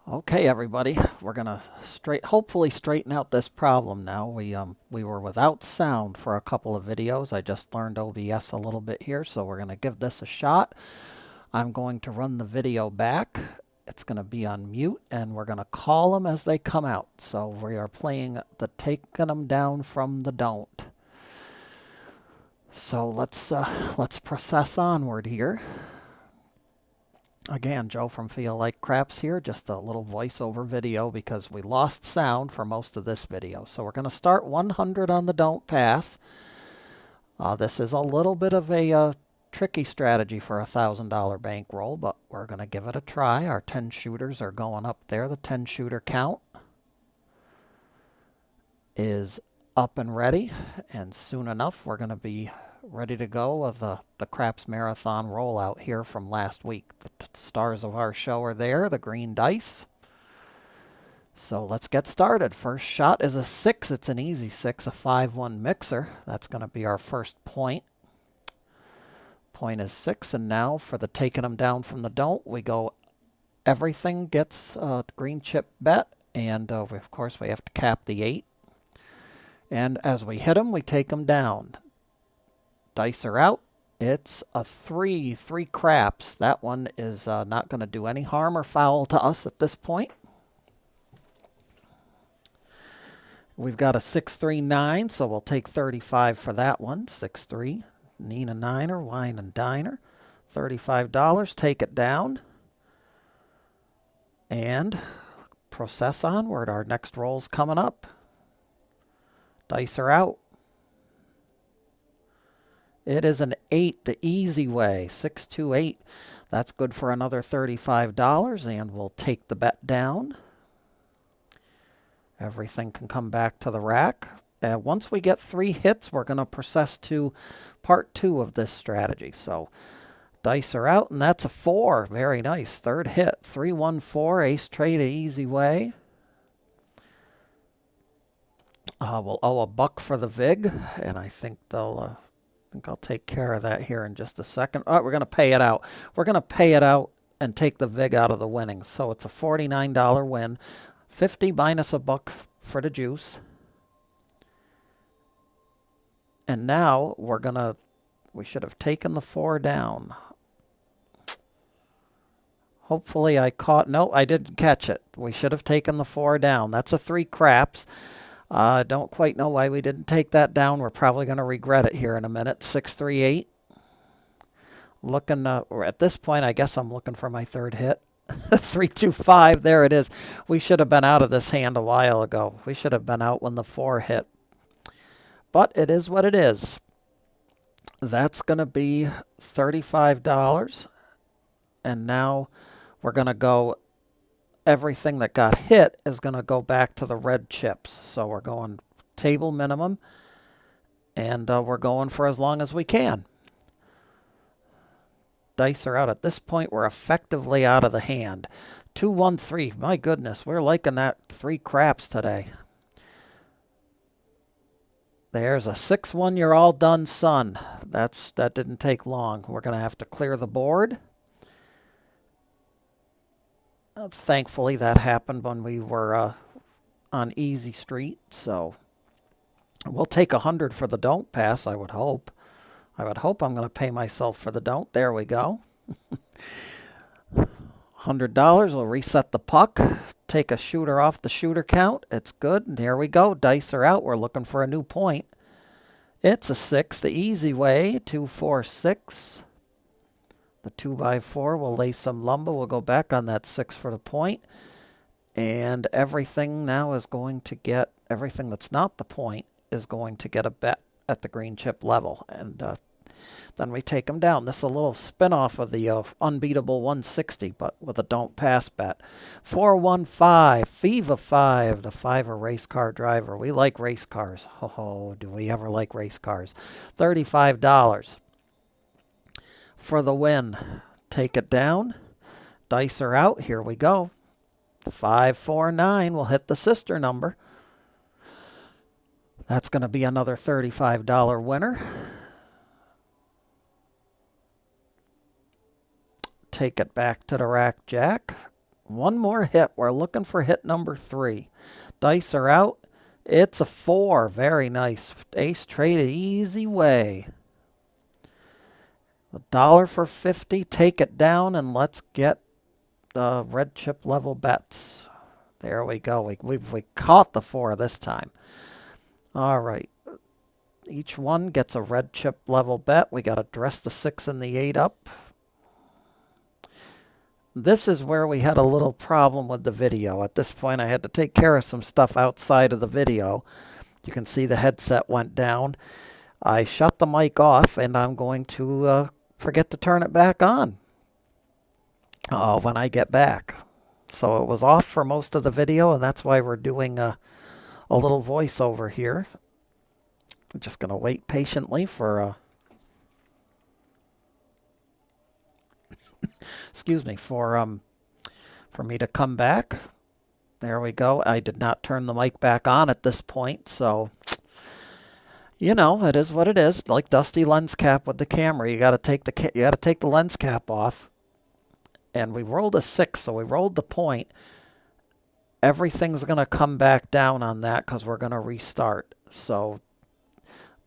Okay, everybody, we're gonna hopefully straighten out this problem now. We were without sound for a couple of videos. I just learned OBS a little bit here, so we're gonna give this a shot. I'm going to run the video back. It's gonna be on mute, and we're gonna call them as they come out. So we are playing the taking them down from the don't. So let's process onward here. Again, Joe from Feel Like Craps here, just a little voiceover video because we lost sound for most of this video. So we're going to start 100 on the don't pass. This is a little bit of a tricky strategy for a $1,000 bankroll, but we're going to give it a try. Our 10 shooters are going up there. The 10 shooter count is up and ready, and soon enough we're going to be ready to go with the Craps Marathon rollout here from last week. The stars of our show are there, the green dice. So let's get started. First shot is a 6. It's an easy 6, a 5-1 mixer. That's going to be our first point. Point is 6, and now for the taking them down from the don't, we go everything gets green chip bet, and of course we have to cap the 8. And as we hit them, we take them down. Dice are out. It's a 3 craps. That one is not going to do any harm or foul to us at this point. We've got a 6-3-9, so we'll take 35 for that one. 6-3, Nina Niner, Wine and Diner. $35, take it down. And process onward. Our next roll's coming up. Dice are out. It is an 8, the easy way, 6-2-8. That's good for another $35, and we'll take the bet down. Everything can come back to the rack. Once we get 3 hits, we're going to process to part 2 of this strategy. So dice are out, and that's a 4. Very nice. Third hit, 3-1-4, ace trade, easy way. We'll owe a buck for the VIG, and I think they'll... I'll take care of that here in just a second. All right, we're going to pay it out. We're going to pay it out and take the VIG out of the winnings. So it's a $49 win. 50 minus a buck for the juice. And now we should have taken the 4 down. Hopefully I caught, no, I didn't catch it. We should have taken the 4 down. That's a 3 craps. I don't quite know why we didn't take that down. We're probably going to regret it here in a minute. 6-3-8. Looking, at this point, I guess I'm looking for my third hit. 3-2-5. There it is. We should have been out of this hand a while ago. We should have been out when the 4 hit. But it is what it is. That's going to be $35. And now we're going to go... Everything that got hit is going to go back to the red chips. So we're going table minimum, and we're going for as long as we can. Dice are out. At this point, we're effectively out of the hand. 2-1-3. My goodness, we're liking that 3 craps today. There's a 6-1, you're all done, son. That didn't take long. We're going to have to clear the board. Thankfully, that happened when we were on Easy Street, so we'll take 100 for the don't pass, I would hope. I would hope I'm going to pay myself for the don't. There we go. $100, we'll reset the puck, take a shooter off the shooter count. It's good, and there we go. Dice are out. We're looking for a new point. It's a 6, the easy way, 2-4-6. The 2x4 will lay some lumber. We'll go back on that 6 for the point. And everything now is going to get, everything that's not the point is going to get a bet at the green chip level. And then we take them down. This is a little spin-off of the unbeatable 160, but with a don't pass bet. 4-1-5, Fever 5, the 5er race car driver. We like race cars. Oh, do we ever like race cars? $35. For the win. Take it down. Dice are out. Here we go. 5-4-9 will hit the sister number. That's going to be another $35 winner. Take it back to the rack jack. One more hit. We're looking for hit number 3. Dice are out. It's a 4. Very nice. Ace traded easy way. $1 for 50. Take it down and let's get red chip level bets. There we go. We caught the 4 this time. All right. Each one gets a red chip level bet. We got to dress the 6 and the 8 up. This is where we had a little problem with the video. At this point, I had to take care of some stuff outside of the video. You can see the headset went down. I shut the mic off, and I'm going to forget to turn it back on when I get back. So it was off for most of the video, and that's why we're doing a little voiceover here. I'm just going to wait patiently for excuse me, for me to come back. There we go. I did not turn the mic back on at this point, so you know, it is what it is. Like dusty lens cap with the camera, you got to take the lens cap off. And we rolled a 6, so we rolled the point. Everything's going to come back down on that because we're going to restart. So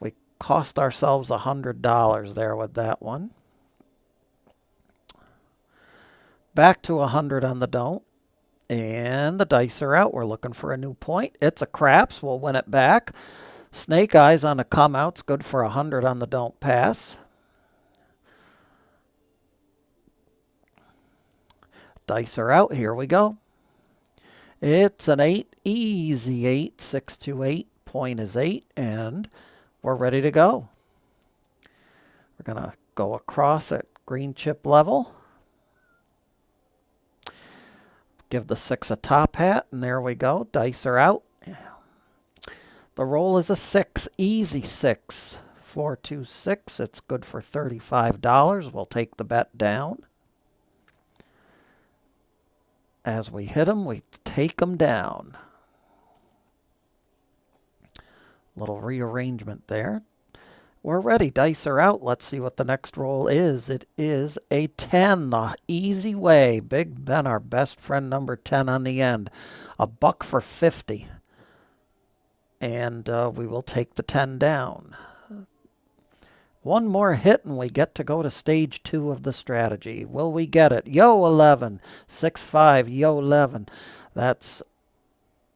we cost ourselves $100 there with that one. Back to 100 on the don't. And the dice are out. We're looking for a new point. It's a craps. We'll win it back. Snake eyes on the come out's good for 100 on the don't pass. Dice are out. Here we go. It's an 8. Easy 8. 6 to 8. Point is 8. And we're ready to go. We're going to go across at green chip level. Give the 6 a top hat, and there we go. Dice are out. The roll is a 6. Easy 6. 4, 2, 6. It's good for $35. We'll take the bet down. As we hit them, we take them down. Little rearrangement there. We're ready. Dice are out. Let's see what the next roll is. It is a 10, the easy way. Big Ben, our best friend, number 10 on the end. $1 for 50. And we will take the 10 down. One more hit and we get to go to stage 2 of the strategy. Will we get it? Yo, 11. 6, 5. Yo, 11. That's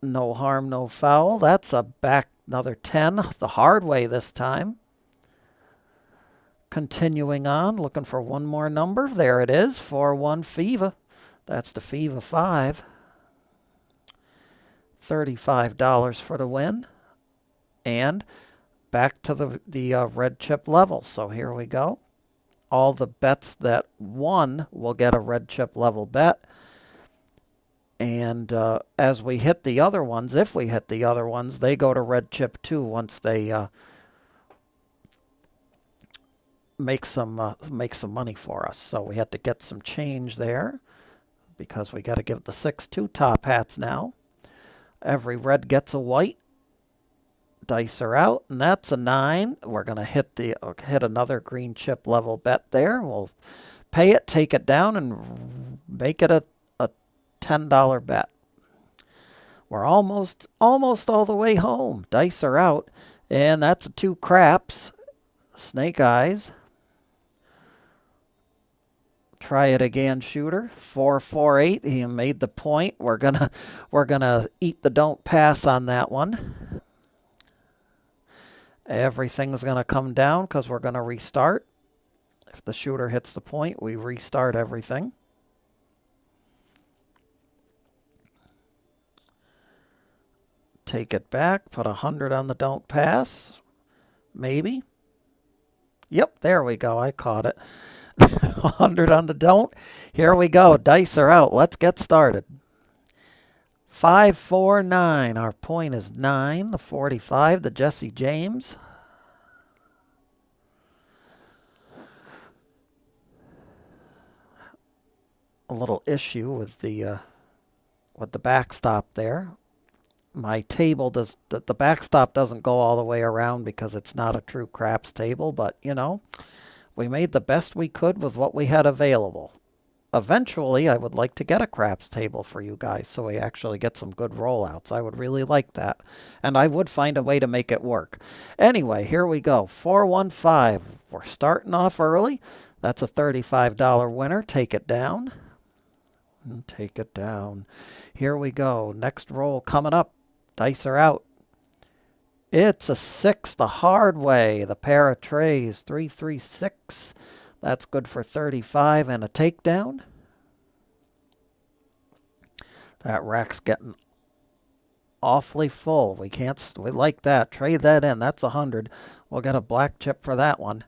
no harm, no foul. That's a back another 10 the hard way this time. Continuing on, looking for one more number. There it is, 4-1 FIVA. That's the FIVA 5. $35 for the win. And back to the red chip level. So here we go. All the bets that won will get a red chip level bet. And as we hit the other ones, if we hit the other ones, they go to red chip 2 once they make some money for us. So we had to get some change there because we got to give the 6 2 top hats now. Every red gets a white. Dice are out, and that's a 9. We're going to hit another green chip level bet there. We'll pay it, take it down, and make it a $10 bet. We're almost all the way home. Dice are out, and that's a 2 craps. Snake eyes. Try it again, shooter. 4, 4, 8. He made the point. We're gonna eat the don't pass on that one. Everything's gonna come down because we're gonna restart. If the shooter hits the point, we restart everything. Take it back. Put 100 on the don't pass. Maybe. Yep, there we go. I caught it. 100 on the don't. Here we go. Dice are out. Let's get started. 5, 4, 9. Our point is 9. The 45, the Jesse James. A little issue with the backstop there. My table the backstop doesn't go all the way around because it's not a true craps table, but you know, we made the best we could with what we had available. Eventually, I would like to get a craps table for you guys so we actually get some good rollouts. I would really like that. And I would find a way to make it work. Anyway, here we go. 415. We're starting off early. That's a $35 winner. Take it down. And take it down. Here we go. Next roll coming up. Dice are out. It's a 6 the hard way. The pair of trays. 336. That's good for 35 and a takedown. That rack's getting awfully full. We like that. Trade that in. That's 100. We'll get a black chip for that one.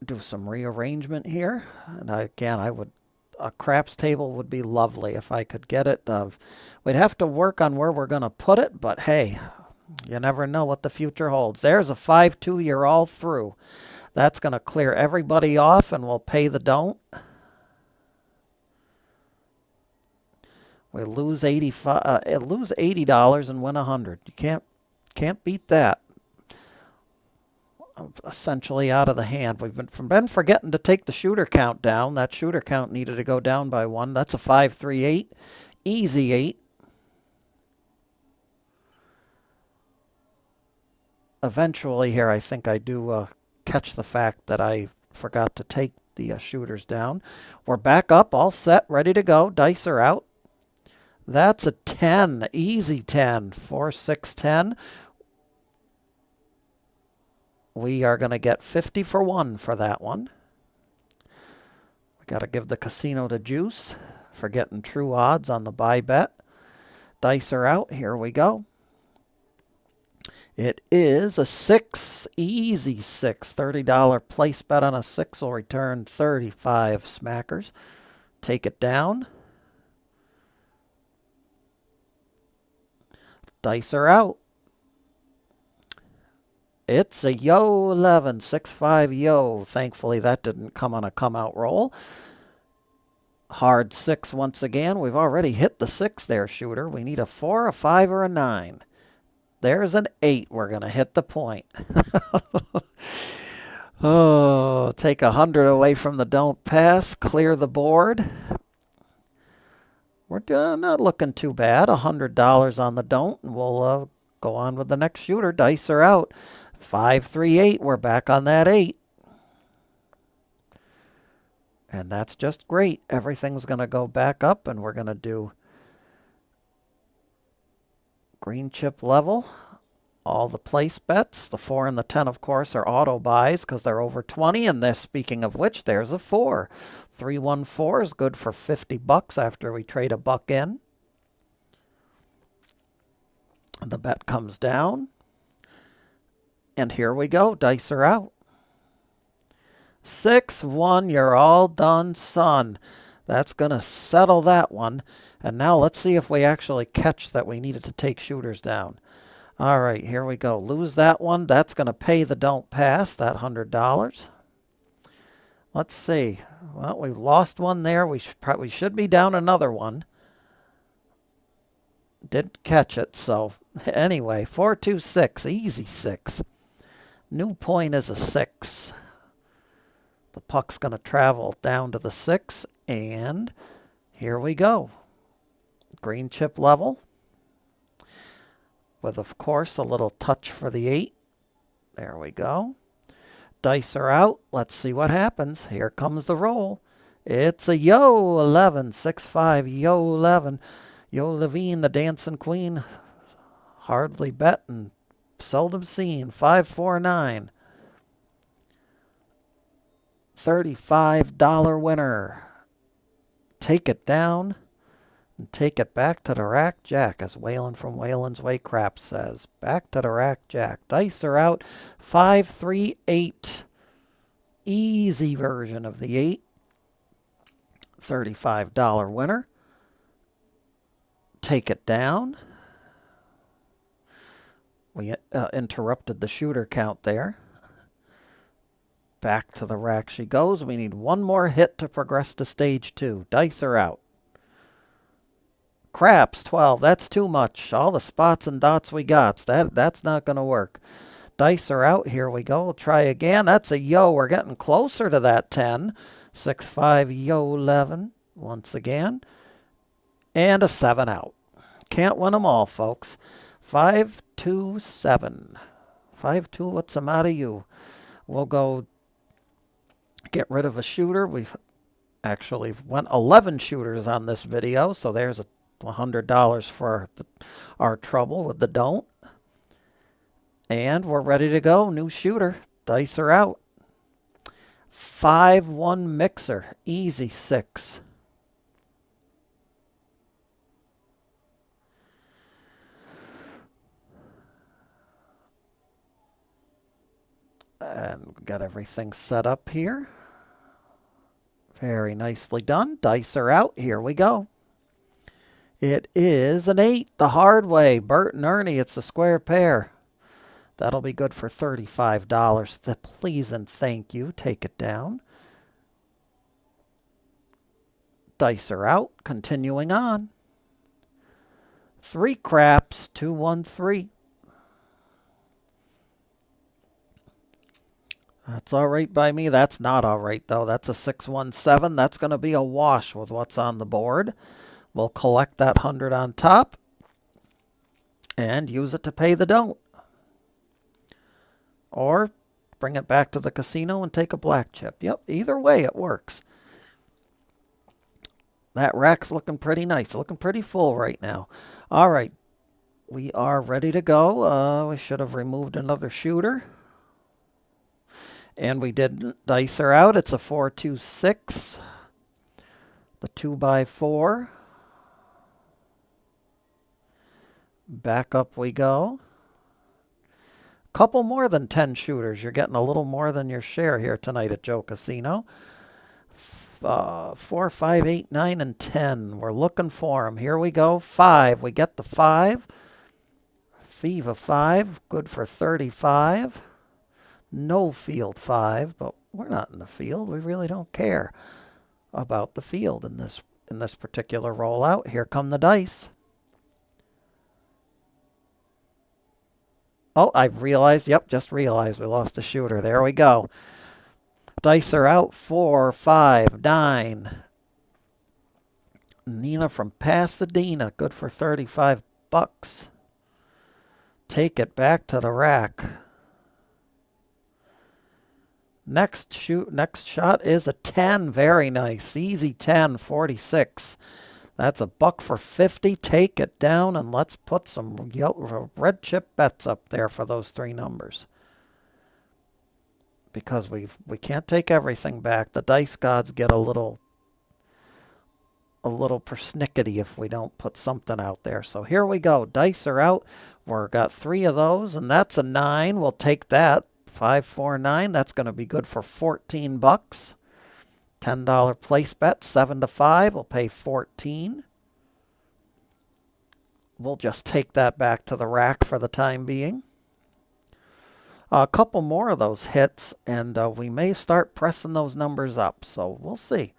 Do some rearrangement here. And a craps table would be lovely if I could get it. We'd have to work on where we're going to put it, but hey, you never know what the future holds. There's a 5-2. You're all through. That's going to clear everybody off, and we'll pay the don't. We lose $80 and win 100. You can't beat that. Essentially out of the hand. We've been forgetting to take the shooter count down. That shooter count needed to go down by 1. That's a 5-3-8. Easy 8. Eventually here, I think I do catch the fact that I forgot to take the shooters down. We're back up, all set, ready to go. Dice are out. That's a 10. Easy 10. 4, 6, 10. We are going to get 50 for 1 for that one. We got to give the casino the juice for getting true odds on the buy bet. Dice are out. Here we go. It is a 6. Easy 6. $30 place bet on a 6 will return 35 smackers. Take it down. Dice are out. It's a yo 11, 6-5 yo. Thankfully, that didn't come on a come-out roll. Hard 6 once again. We've already hit the 6 there, shooter. We need a 4, a 5, or a 9. There's an 8. We're going to hit the point. Oh, take 100 away from the don't pass. Clear the board. We're not looking too bad. $100 on the don't, and we'll go on with the next shooter. Dice are out. 5-3-8. We're back on that 8. And that's just great. Everything's going to go back up, and we're going to do green chip level. All the place bets. The 4 and the 10, of course, are auto buys because they're over 20. And this, speaking of which, there's a 4. 314 is good for $50 after we trade a buck in. The bet comes down. And here we go. Dice are out. 6-1. You're all done, son. That's going to settle that one. And now let's see if we actually catch that we needed to take shooters down. All right, here we go. Lose that one. That's going to pay the don't pass, that $100. Let's see. Well, we lost one there. We should be down another one. Didn't catch it, so anyway, 4-2-6. Easy 6. New point is a 6. The puck's going to travel down to the 6, and here we go. Green chip level. With, of course, a little touch for the 8. There we go. Dice are out. Let's see what happens. Here comes the roll. It's a yo 11, 6-5, yo 11. Yo Levine, the dancing queen. Hardly bet and seldom seen. 5-4-9. $35 winner. Take it down. And take it back to the rack jack, as Waylon from Waylon's Way Craps says. Back to the rack jack. Dice are out. 5-3-8. Easy version of the 8. $35 winner. Take it down. We interrupted the shooter count there. Back to the rack she goes. We need one more hit to progress to stage 2. Dice are out. Craps, 12. That's too much. All the spots and dots we got. That's not going to work. Dice are out. Here we go. We'll try again. That's a yo. We're getting closer to that 10. 6, 5, yo, 11. Once again. And a 7 out. Can't win them all, folks. 5, 2, 7. 5, 2, what's the matter you? We'll go get rid of a shooter. We've actually went 11 shooters on this video, so there's $100 for our trouble with the don't. And we're ready to go. New shooter. Dice are out. 5-1 mixer. Easy 6. And got everything set up here. Very nicely done. Dice are out. Here we go. It is an 8 the hard way. Bert and Ernie, it's a square pair. That'll be good for $35. Please and thank you. Take it down. Dice are out. Continuing on. 3 craps. 2, 1, 3. That's all right by me. That's not all right, though. That's a 617. That's going to be a wash with what's on the board. We'll collect that 100 on top and use it to pay the don't. Or bring it back to the casino and take a black chip. Yep, either way it works. That rack's looking pretty nice. Looking pretty full right now. All right, we are ready to go. We should have removed another shooter. And we didn't. Dice are out. It's a 4, 2, 6. The 2x4. Back up we go. Couple more than 10 shooters. You're getting a little more than your share here tonight at Joe Casino. 4, 5, 8, 9, and 10. We're looking for them. Here we go. 5. We get the 5. Viva 5. Good for 35. No field 5, but we're not in the field. We really don't care about the field in this particular rollout. Here come the dice. Oh, I realized. Yep, just realized we lost a shooter. There we go. Dice are out. 4, 5, 9. Nina from Pasadena. Good for $35. Take it back to the rack. Next shot is a 10. Very nice. Easy 10, 46. That's a buck for 50. Take it down and let's put some red chip bets up there for those 3 numbers. Because we can't take everything back. The dice gods get a little persnickety if we don't put something out there. So here we go. Dice are out. We've got 3 of those, and that's a 9. We'll take that. 5, 4, 9. That's going to be good for $14. $10 place bet. 7 to 5. We'll pay 14. We'll just take that back to the rack for the time being. A couple more of those hits, and we may start pressing those numbers up. So we'll see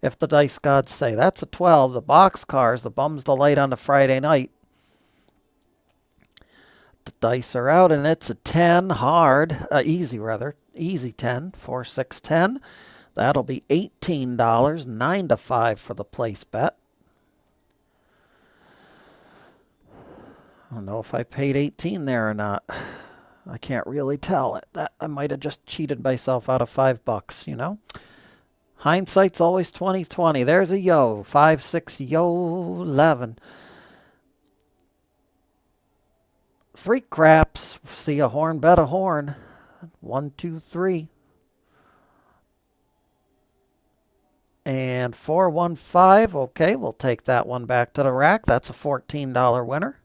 if the dice gods say. That's a 12. The boxcars, the bums delight on the Friday night. The dice are out, and it's a 10 hard, easy rather, easy 10, 4, 6, 10. That'll be $18, 9 to 5 for the place bet. I don't know if I paid 18 there or not. I can't really tell it. That I might have just cheated myself out of $5, you know. Hindsight's always 20/20. There's a yo, 5, 6, yo, 11. 3 craps. See a horn, bet a horn. 1, 2, 3. And 4, 1, 5. Okay, we'll take that one back to the rack. That's a $14 winner.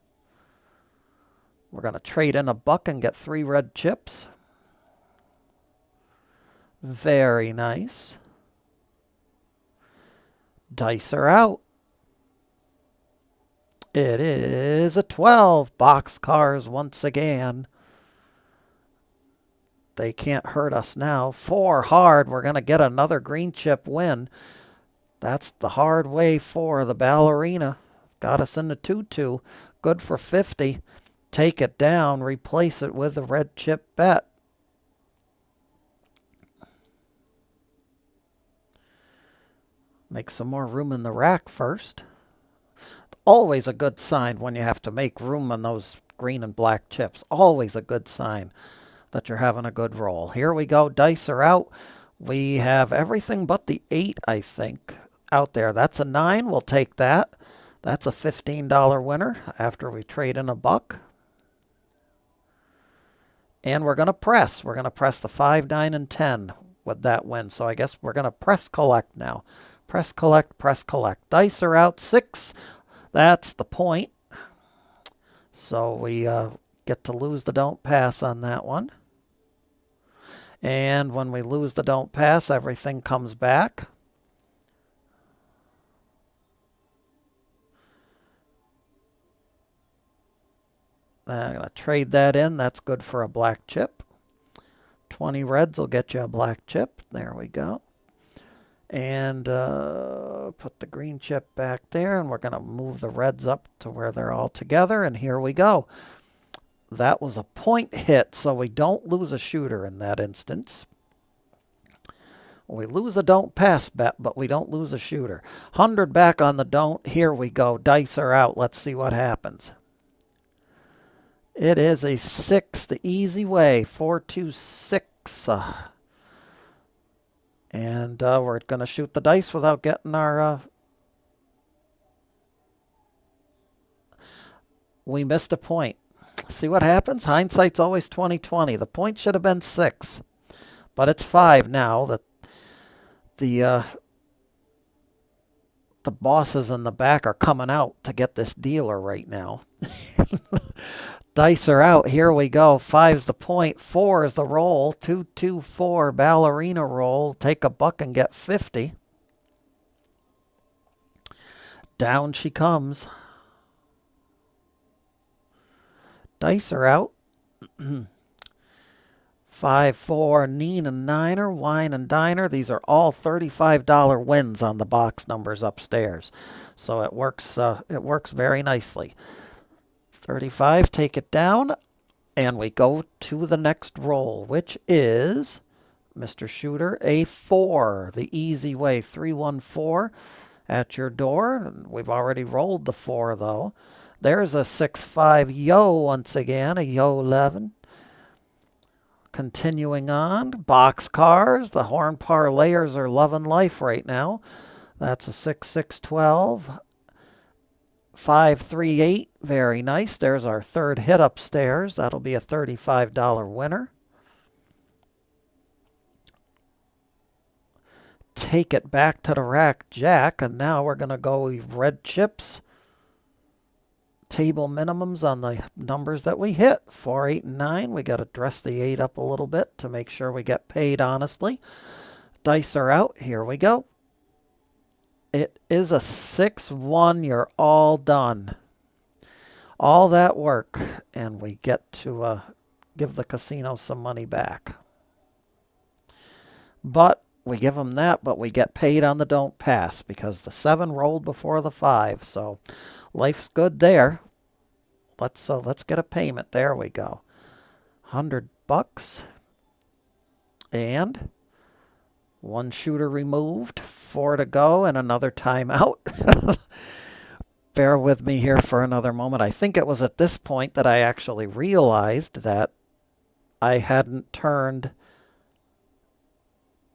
We're going to trade in a buck and get 3 red chips. Very nice. Dice are out. It is a 12. Boxcars once again. They can't hurt us now. 4 hard. We're going to get another green chip win. That's the hard way for the ballerina. Got us in the 2-2. Good for 50. take it down, replace it with a red chip bet. Make some more room in the rack first. Always a good sign when you have to make room on those green and black chips. Always a good sign that you're having a good roll. Here we go. Dice are out. We have everything but the 8, I think, out there. That's a 9. We'll take that. That's a $15 winner after we trade in a buck. And we're going to press. We're going to press the 5, 9, and 10 with that win. So I guess we're going to press collect now. Press collect, press collect. Dice are out. 6. That's the point. So we get to lose the don't pass on that one. And when we lose the don't pass, everything comes back. I'm going to trade that in. That's good for a black chip. 20 reds will get you a black chip. There we go. And put the green chip back there. And we're going to move the reds up to where they're all together. And here we go. That was a point hit, so we don't lose a shooter in that instance. We lose a don't pass bet, but we don't lose a shooter. 100 back on the don't. Here we go. Dice are out. Let's see what happens. It is a 6 the easy way. 4, 2, 6. And we're going to shoot the dice without getting our... we missed a point. See what happens? Hindsight's always 20/20. The point should have been 6. But it's 5 now. The bosses in the back are coming out to get this dealer right now. Dice are out. Here we go. 5's the point. 4 is the roll. 2, 2, 4 ballerina roll. Take a buck and get 50. Down she comes. Dice are out. 5, 4, Neen and Niner, Wine and Diner. These are all $35 wins on the box numbers upstairs. So it works very nicely. 35, take it down, and we go to the next roll, which is, Mr. Shooter, a 4, the easy way, 314 at your door. We've already rolled the 4, though. There's a 6-5 yo once again, a yo 11. Continuing on, box cars. The horn parlayers are loving life right now. That's a 6-6-12. 5-3-8, very nice. There's our third hit upstairs. That'll be a $35 winner. Take it back to the rack, Jack, and now we're going to go red chips. Table minimums on the numbers that we hit. 4, 8, and 9. We got to dress the 8 up a little bit to make sure we get paid honestly. Dice are out. Here we go. It is a 6-1. You're all done. All that work, and we get to give the casino some money back. But we give them that, but we get paid on the don't pass because the 7 rolled before the 5. So life's good there. Let's get a payment. There we go. $100. And 1 shooter removed, 4 to go, and another timeout. Bear with me here for another moment. I think it was at this point that I actually realized that I hadn't turned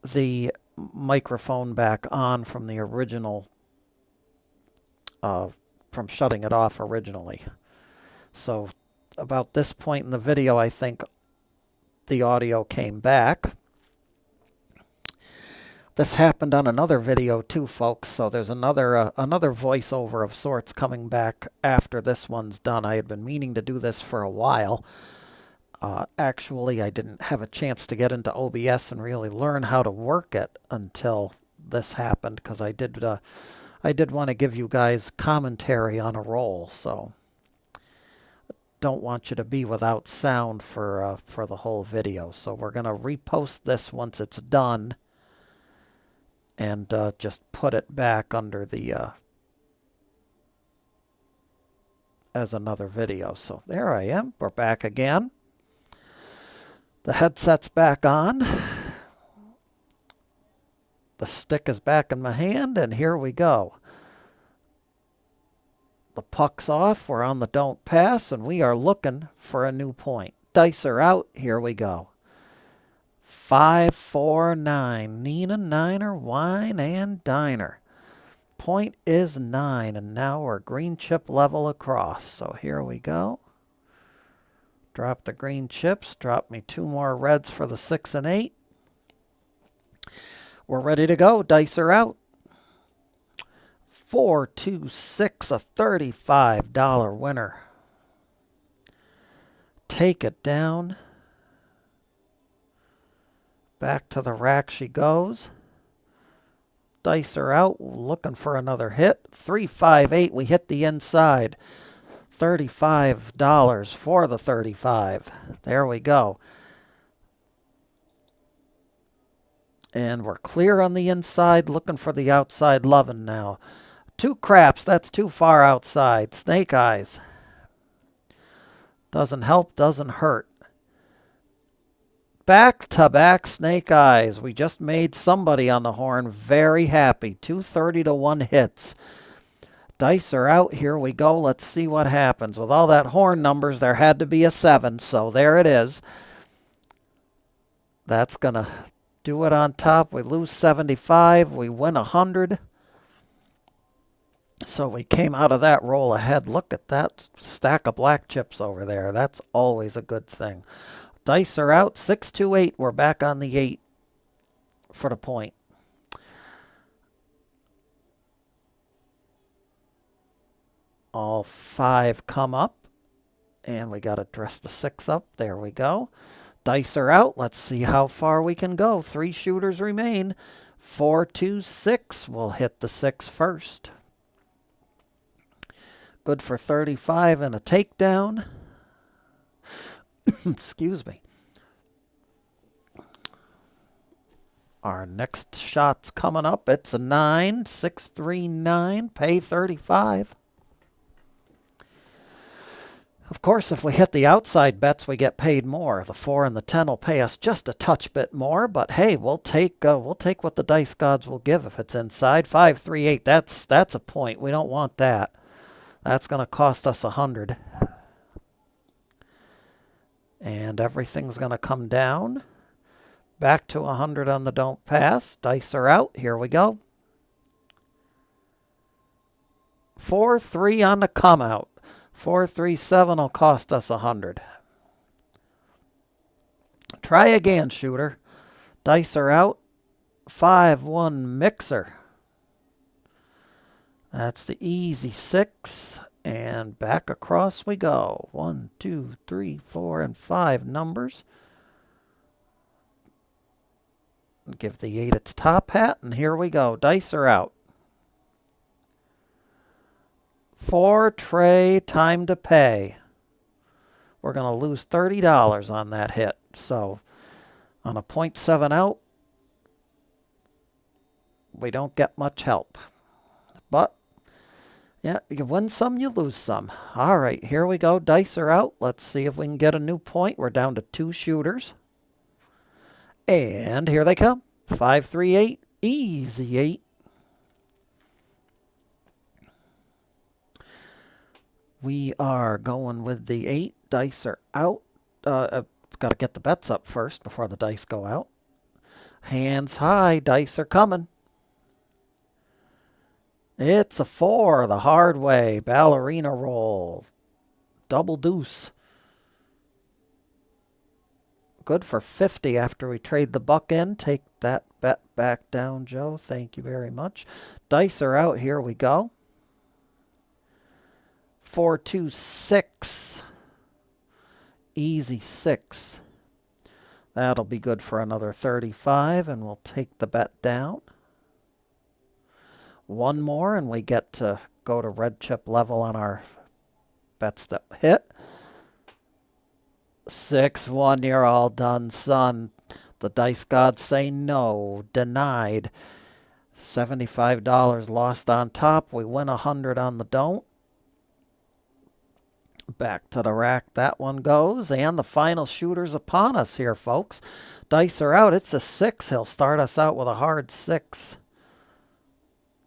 the microphone back on from the original, from shutting it off originally. So about this point in the video, I think the audio came back. This happened on another video too, folks, so there's another voiceover of sorts coming back after this one's done. I had been meaning to do this for a while. Actually, I didn't have a chance to get into OBS and really learn how to work it until this happened, because I did want to give you guys commentary on a roll, so don't want you to be without sound for the whole video. So we're going to repost this once it's done, and just put it back under the as another video. So there I am. We're back again. The headset's back on. The stick is back in my hand, and here we go. The puck's off. We're on the don't pass, and we are looking for a new point. Dice are out. Here we go. 5, 4, 9. Nina, Niner, wine, and diner. Point is 9, and now we're green chip level across. So here we go. Drop the green chips. Drop me 2 more reds for the 6 and 8. We're ready to go. Dice are out. 4, 2, 6, a $35 winner. Take it down. Back to the rack she goes. Dice are out. Looking for another hit. 3, 5, 8. We hit the inside. $35 for the 35. There we go. And we're clear on the inside. Looking for the outside loving now. 2 craps. That's too far outside. Snake eyes. Doesn't help. Doesn't hurt. Back to back snake eyes. We just made somebody on the horn very happy. 230 to 1 hits. Dice are out. Here we go. Let's see what happens. With all that horn numbers, there had to be a 7. So there it is. That's going to do it on top. We lose 75. We win 100. So we came out of that roll ahead. Look at that stack of black chips over there. That's always a good thing. Dice are out. 6, 2, 8. We're back on the 8 for the point. All 5 come up. And we got to dress the 6 up. There we go. Dice are out. Let's see how far we can go. 3 shooters remain. 4, 2, 6. We'll hit the 6 first. Good for 35 and a takedown. Excuse me. Our next shot's coming up. It's a 9. 6, 3, 9. Pay 35. Of course, if we hit the outside bets, we get paid more. The 4 and the 10 will pay us just a touch bit more, but hey, we'll take what the dice gods will give if it's inside. 5, 3, 8. That's a point. We don't want that. That's going to cost us 100. And everything's going to come down. Back to 100 on the don't pass. Dice are out. Here we go. 4, 3 on the come out. 4, 3, 7 will cost us 100. Try again, shooter. Dice are out. 5, 1 mixer. That's the easy 6. And back across we go. 1, 2, 3, 4, and 5 numbers. Give the 8 its top hat, and here we go. Dice are out. 4 tray, time to pay. We're going to lose $30 on that hit. So on a 0.7 out, we don't get much help. But yeah, you win some, you lose some. All right, here we go. Dice are out. Let's see if we can get a new point. We're down to 2 shooters. And here they come. 5, 3, 8. Easy 8. We are going with the 8. Dice are out. I've got to get the bets up first before the dice go out. Hands high. Dice are coming. It's a 4, the hard way. Ballerina roll. Double deuce. Good for 50 after we trade the buck in. Take that bet back down, Joe. Thank you very much. Dice are out. Here we go. 4, 2, 6. Easy 6. That'll be good for another 35, and we'll take the bet down. 1 more, and we get to go to red chip level on our bets that hit. 6, 1, you're all done, son. The dice gods say no. Denied. $75 lost on top. We win 100 on the don't. Back to the rack that one goes, and the final shooter's upon us here, folks. Dice are out. It's a 6. He'll start us out with a hard 6.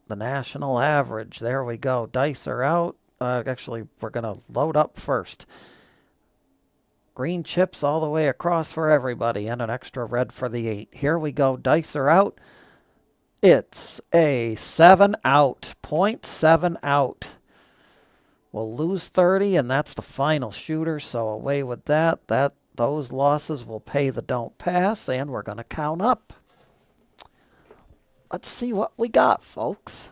The national average. There we go. Dice are out. Actually, we're going to load up first. Green chips all the way across for everybody, and an extra red for the 8. Here we go. Dice are out. It's a 7 out. 0.7 out. We'll lose 30, and that's the final shooter, so away with that. Those losses will pay the don't pass, and we're going to count up. Let's see what we got, folks.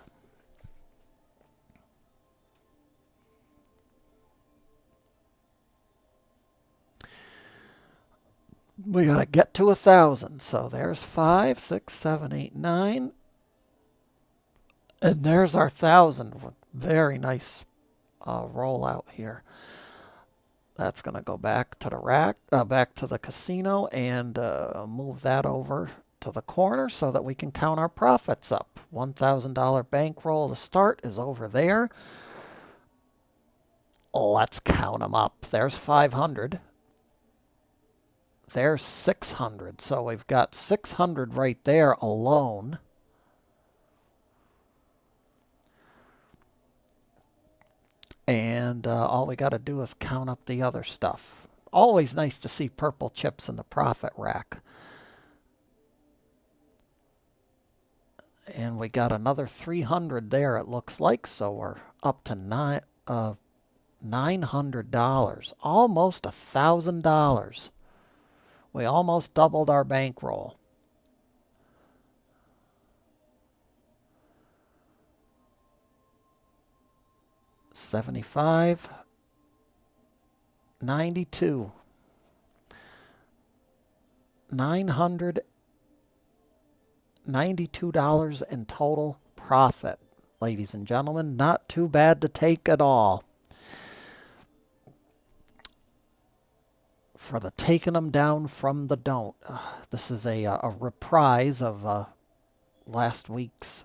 We got to get to 1,000. So there's 5, 6, 7, 8, 9. And there's our 1,000. Very nice rollout here. That's going to go back to the rack, back to the casino, and move that over to the corner so that we can count our profits up. $1,000 bankroll to start is over there. Let's count them up. There's 500. There's 600. So we've got 600 right there alone. And all we got to do is count up the other stuff. Always nice to see purple chips in the profit rack. And we got another 300 there, it looks like. So we're up to $900. Almost $1,000. We almost doubled our bankroll. $75, $92, $992 in total profit, ladies and gentlemen. Not too bad to take at all. For the taking them down from the don't. This is a reprise of last week's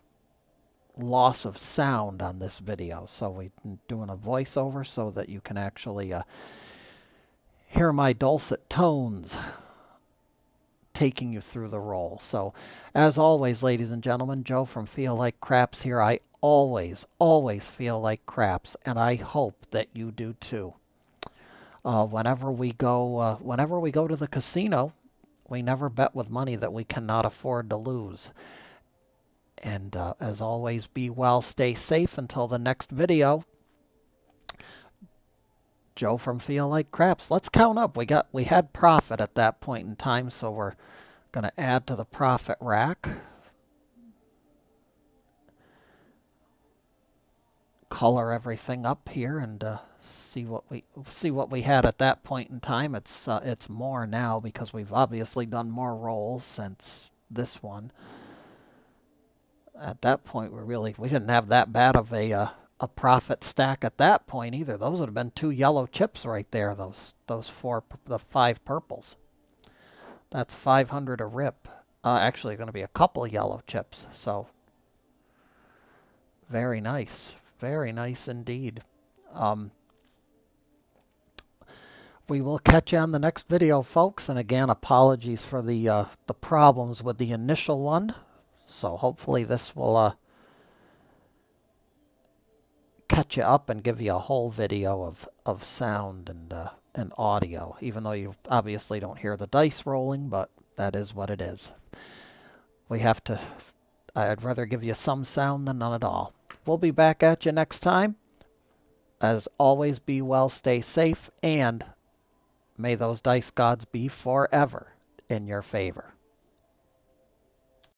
loss of sound on this video. So we're doing a voiceover so that you can actually hear my dulcet tones taking you through the roll. So as always, ladies and gentlemen, Joe from Feel Like Craps here. I always feel like craps, and I hope that you do too. Whenever we go to the casino, we never bet with money that we cannot afford to lose. And as always, be well, stay safe until the next video. Joe from Feel Like Craps. Let's count up. We had profit at that point in time, so we're going to add to the profit rack. Color everything up here and see what we had at that point in time. It's more now because we've obviously done more rolls since this one. At that point, we didn't have that bad of a profit stack at that point either. Those would have been 2 yellow chips right there. The 5 purples. That's 500 a rip. Actually, going to be a couple yellow chips. So very nice indeed. We will catch you on the next video, folks. And again, apologies for the problems with the initial one. So hopefully this will catch you up and give you a whole video of sound and audio, even though you obviously don't hear the dice rolling, but that is what it is. I'd rather give you some sound than none at all. We'll be back at you next time. As always, be well, stay safe, and may those dice gods be forever in your favor.